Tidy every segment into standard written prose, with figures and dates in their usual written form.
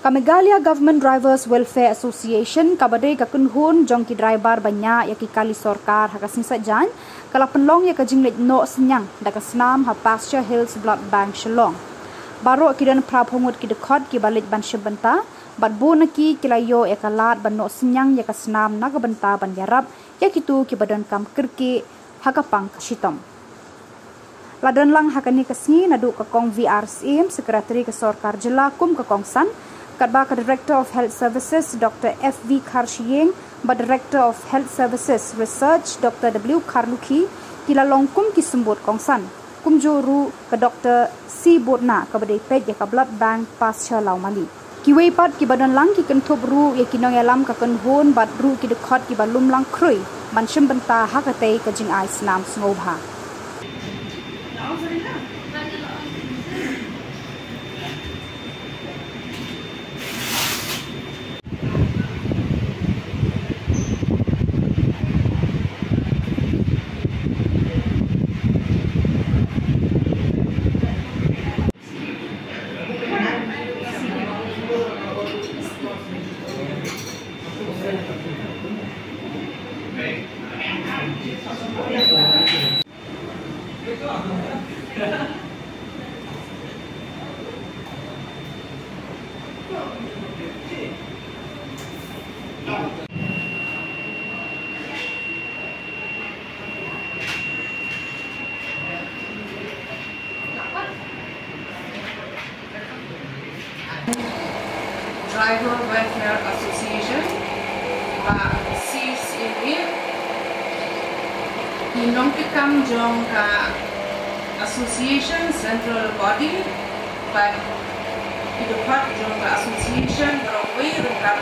Meghalaya Government Drivers Welfare Association kabadai kakunhun jongki driver banyak yaki kali sorkar hakasin sajan kala penlong ya kajinglet no senyang daka senam ha Pasture Hills Blood Bank Shillong. Baro kidan prabhongut ki dekot ki balit ban shebenta bat bonaki kilayo ya kalat ban no senyang ya kasenam naga benta ban yarap ya kitu ki badan kam kirki hakapang kashitom. Ladan lang hakani kasni nadu kakong VRCM Sekretari ke Sorkar Jela kum kakongsan Kadba Director of Health Services Dr. F.V. Karshiyeng, Director of Health Services Research Dr. W. Karluki, kilalong kum kisembut kongsan. Kum juru ke Dr. C. Bodna kabadai pej ya ka Blood Bank Pasture Laumali. Kiwei pat ki badan lang ki kentub ru ya kinong yalam ka kenhun bad ru ki dekot ki balum lang krui man benta hakatei ka jing ai senam sngobha. Driver Welfare Association, CCA, inong tikam jong ka association central body, but idupat jong ka association berawai rengkap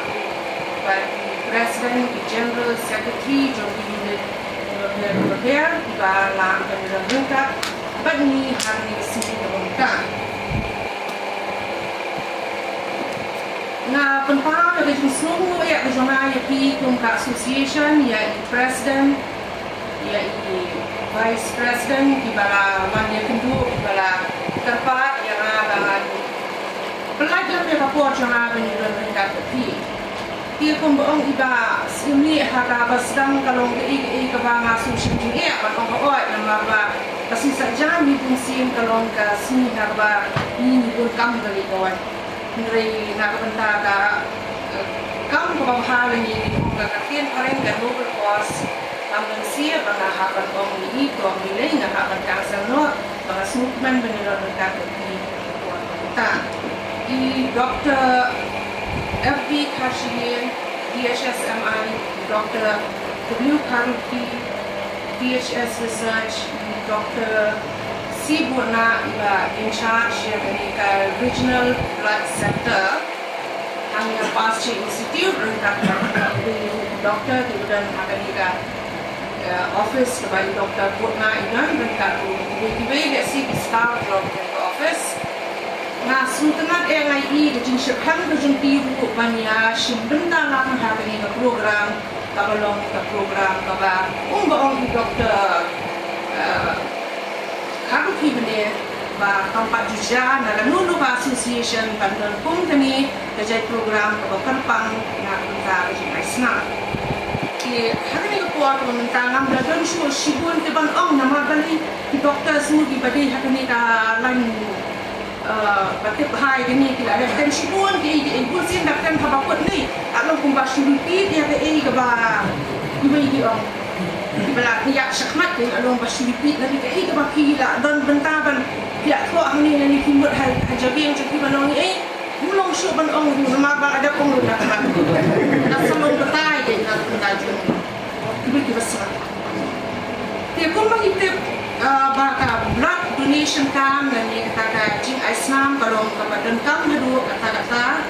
but president, general secretary jong unit welfare, balang dan rengkap, but ni hari sini rengkap. Na penpang ada semua ya berjumpa ya pi kumka association ya president ya vice president di bala manja kendu di bala tempat yang ada pelajar yang kapor jangan menjadi mereka pi dia kumbaong iba sini harga basdang kalau ke bang association ya kalau kau nama ba kasih saja ni pun sim kalau ke sini harga ini pun kam dari kawan Nari nak benda ka kam ko bahal ni ka katin pareng ka local course amang siya banga hapan ong ni to milay nga hapan ka sa no mga smukman benilo ka ni ta I Dr. F.V. Karshiyeng DHSMI Dr. W. Karluki DHS Research Dr. C. Bodna in charge of the regional blood sector and the Pasture Institute Dr. Kemudian ada office by Dr. Bodna inan mereka tiba-tiba dia si staff from the office. Nah, suntenat LIE kejin syekhan kejin tiru banyak simbenda lang hari ini program kabalong program kaba baong Dr. Kalau kita ba tempat juga na nulu ba association pandon pun kami kerja program keberpang na kita kerja isna. Ki hari ni kuat mentangam dan show sibun teban ong nama bali di doktor semua di badi hari ni ka lain batik hai ini kita ada dan sibun di ibu sin dakkan kabakut ni along kumba shurupi dia ke ke ba ibu ong Bala niyak syakmat dengan alung basyipit nanti ke baki la dan bentaban dia tua ni ni timur hajabi yang jadi banong mulong syuk banong nama bang ada pun dah dah samong betai je nak tajun tiba-tiba besar dia pun bagi tip baka blood donation kam dan ni kata jing Islam kalau kepada kam hadu kata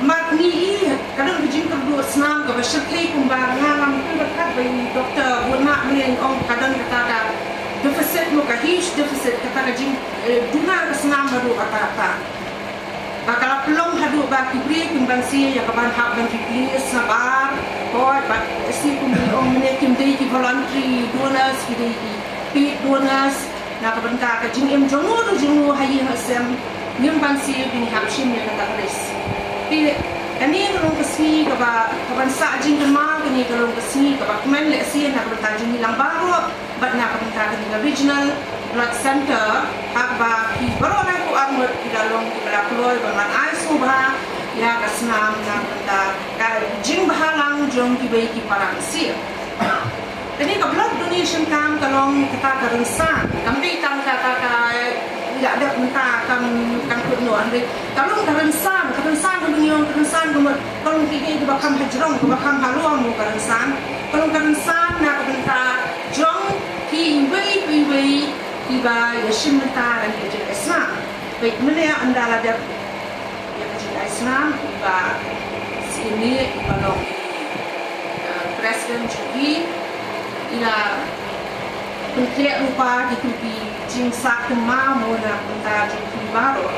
mat ni kadang bijing kedua senam ke bersyakli kumbarangan mungkin berkat bagi Dr. Bodna ni orang kadang kata defisit muka huge defisit kata jing dungar ke senam hadu kata kalau pelong hadu bagi beri kumbangsi yang kapan hak dan dipilih sabar koi but si kumbang menekim dari voluntary donors dari paid donors na kabenta ka jing em jongu tu jongu hayi hasem nim ban si bin hapshim ya kata res ti kani kalong kasi kaban sa jing ma kani kalong kasi kabak men le si na kabenta jing lang baro bat na kabenta kani regional blood center hakba ki baro na ko amot idalong kibala kloy ban ai subha ya kasnam na kabenta ka jing bahalang jong kibai ki parang si jadi ke blood donation kam kalong kata kerensan kami tam kata tidak ada mentah kam kuno ande kalong kerensan dunia kerensan kalong kini ke bakam hajrong ke bakam haluam kerensan kalong kerensan nak benta jong ki wei tiba yashim mentah dan kerja Islam baik mana anda ada yang kerja Islam tiba sini kalong presiden Jogi ila pentek rupa ditupi jing sak ma mona punta jing baro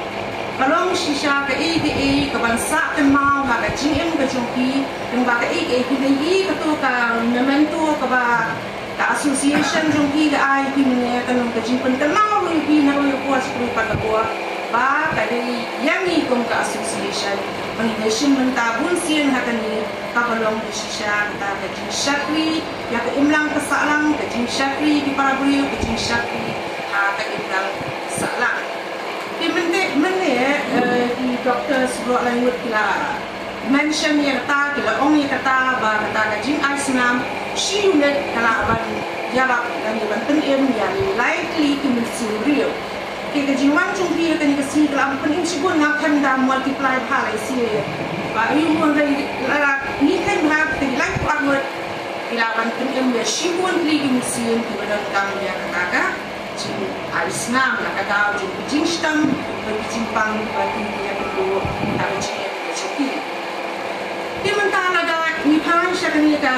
kalong shisha ka ege ka ban sak ma ha ka jing em ka jongki deng ba ka ege ki nei ka to ka memento ka ba ka association jongki ka ai ki ne ka long ka jing pen ka ma ru ki na ru ko as rupa ka ko ba ka dei yami kom ka association pengideshin mentabun sian hakani kabalong shisha ta ka jing shakri ya ka imlang ka salang ka jing shakri di para beliau ka jing shakri ha ka imlang salang di mene di doktor sebelum lanjut kila mention ya kata kila ong ya kata ba kata ka jing Islam shi unit kala ban yarap dan ban tenem ya likely to misuriyo ke jiwan jumpi kan ke si dalam pening sibun ngakan dah multiply hal isi ba yu mon dari la ni kan ha ke like armor ilaban tenem ya sibun li insin di badan kami ya kata jin Islam la kata jin stam bagi jimpang bagi ya kedua ada jin ya cuti di mentah ada ni pan syakani ka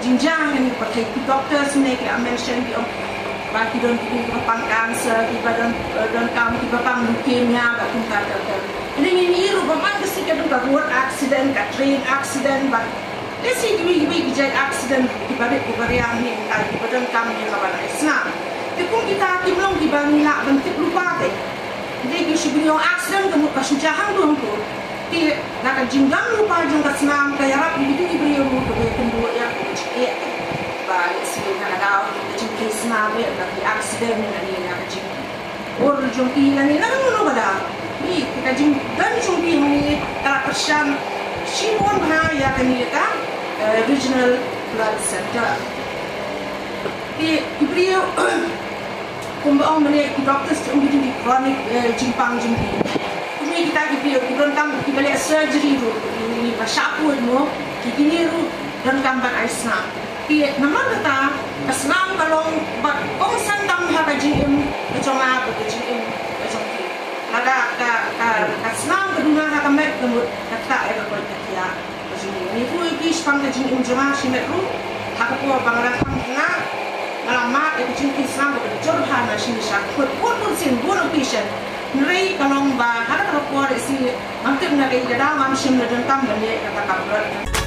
jinjang yang pakai doktor sebenarnya ke mention di bagi don kipang kanser, tiba don kipang leukemia, bagi kata. Jadi ini rupa mana sih kita buat accident, train accident, bagi lesi kita jadi accident tiba yang ni, tiba don kami yang kawan Islam. Tepung kita timlong tiba nilak bentuk lupa deh. Jadi kita sebelum accident kamu kasih jahan dulu tu. Ti nak jinggang lupa jangka senam kaya rap itu diberi umur kepada kedua yang kecil. Balik sini nak tahu jing kes nabe bagi accident ni nak jing or jumpi ni nak ngono bada ni kita jing dan jumpi ni tak persan simon bahaya kini ka regional blood center di beliau kumbang mana doktor untuk di chronic jimpang jumpi ini kita beliau kita balik surgery tu ini pasapun mo kini ru dan gambar Islam naman kata Islam kalong bat kong sandang ha ka jing kecoma ka jing kecomki laga ka Islam kedua ha ka met kemut kata ai ka kia jing ni fu ki spang ka jing jama simet ru ha ka po bangara kham na ngalamat ka jing Islam ka jor ha na sin sa ko sin bon patient nrei kalong ba ha ka po si mangkep na ka ida mam sim na dan tam ban ye kata ka